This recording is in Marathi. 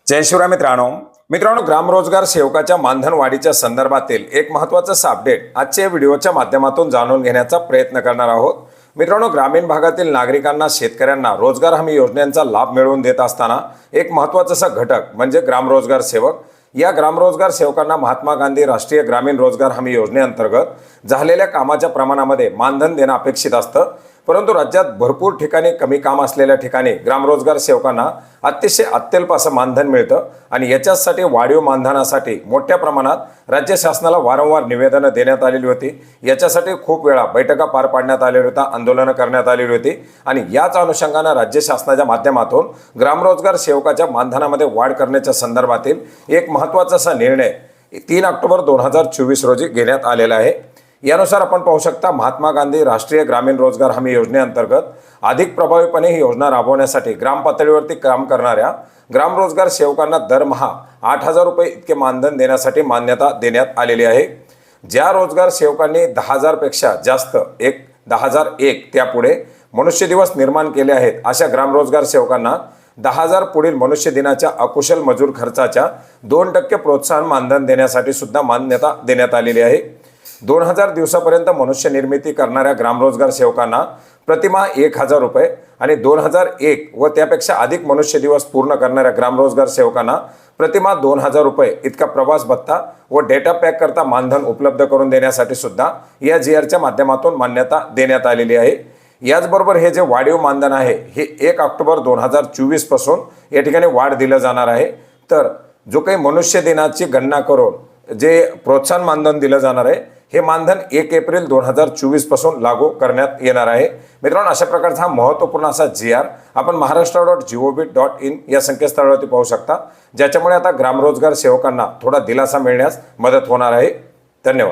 जय शिवराय मित्रांनो, ग्राम रोजगार सेवकाच्या मानधन वाढीच्या संदर्भातील एक महत्त्वाचं अपडेट आजच्या व्हिडिओच्या माध्यमातून जाणून घेण्याचा प्रयत्न करणार आहोत। मित्रांनो, ग्रामीण भागातील नागरिकांना, शेतकऱ्यांना रोजगार हमी योजनेचा लाभ मिळवून देत असताना एक महत्त्वाचा घटक म्हणजे ग्राम रोजगार सेवक। या ग्राम रोजगार सेवकांना महात्मा गांधी राष्ट्रीय ग्रामीण रोजगार हमी योजनेअंतर्गत झालेल्या कामाच्या प्रमाणामध्ये मानधन देणं अपेक्षित असतं, परंतु राज्यात भरपूर ठिकाणी कमी काम असलेल्या ठिकाणी ग्राम रोजगार सेवकांना अतिशय अत्यल्प असं मानधन मिळतं आणि याच्यासाठी वाढीव मानधनासाठी मोठ्या प्रमाणात राज्य शासनाला वारंवार निवेदनं देण्यात आलेली होती। याच्यासाठी खूप वेळा बैठका पार पाडण्यात आलेल्या होत्या, आंदोलनं करण्यात आलेली होती आणि याच अनुषंगाने राज्य शासनाच्या माध्यमातून ग्राम रोजगार सेवकाच्या मानधनामध्ये वाढ करण्याच्या संदर्भातील एक महत्त्वाचा असा निर्णय 3 ऑक्टोबर 2024 रोजी घेण्यात आलेला आहे। यानुसार आपण पाहू शकता, महात्मा गांधी राष्ट्रीय ग्रामीण रोजगार हमी योजनेअंतर्गत अधिक प्रभावीपणे ही योजना राबवण्यासाठी ग्राम पातळीवरती काम करणाऱ्या ग्राम रोजगार सेवकांना दरमहा 8,000 रुपये इतके मानधन देण्यासाठी मान्यता देण्यात आलेली आहे। ज्या रोजगार सेवकांनी 10,000 पेक्षा जास्त 10,001 त्यापुढे मनुष्य दिवस निर्माण केले आहेत, अशा ग्राम रोजगार सेवकांना 10,000 पुढील मनुष्य दिनाच्या अकुशल मजूर खर्चाच्या 2% प्रोत्साहन मानधन देण्यासाठी सुद्धा मान्यता देण्यात आलेली आहे। 2000 दिवसापर्यंत मनुष्य निर्मिती करणाऱ्या ग्राम रोजगार सेवकांना प्रतिमाह 1,000 रुपये आणि 2001 व त्यापेक्षा अधिक मनुष्य दिवस पूर्ण करणाऱ्या ग्राम रोजगार सेवकांना प्रतिमाह 2,000 रुपये इतका प्रवास भत्ता व डेटा पॅक करता मानधन उपलब्ध करून देण्यासाठी सुद्धा या GRच्या माध्यमातून मान्यता देण्यात आलेली आहे। याचबरोबर हे जे वाढीव मानधन आहे हे 1 ऑक्टोबर 2024 पासून या ठिकाणी वाढ दिलं जाणार आहे। तर जो काही मनुष्य दिनाची गणना करून जे प्रोत्साहन मानधन दिलं जाणार आहे हे मानधन 1 एप्रिल 2024 पासून लागू करण्यात येणार आहे। मित्रांनो, अशा प्रकारचा हा महत्त्वपूर्ण असा GR आपण maharashtra.gov.in या संकेतस्थळावरती पाहू शकता, ज्याच्यामुळे आता ग्राम रोजगार सेवकांना थोडा दिलासा मिळण्यास मदत होणार आहे। धन्यवाद।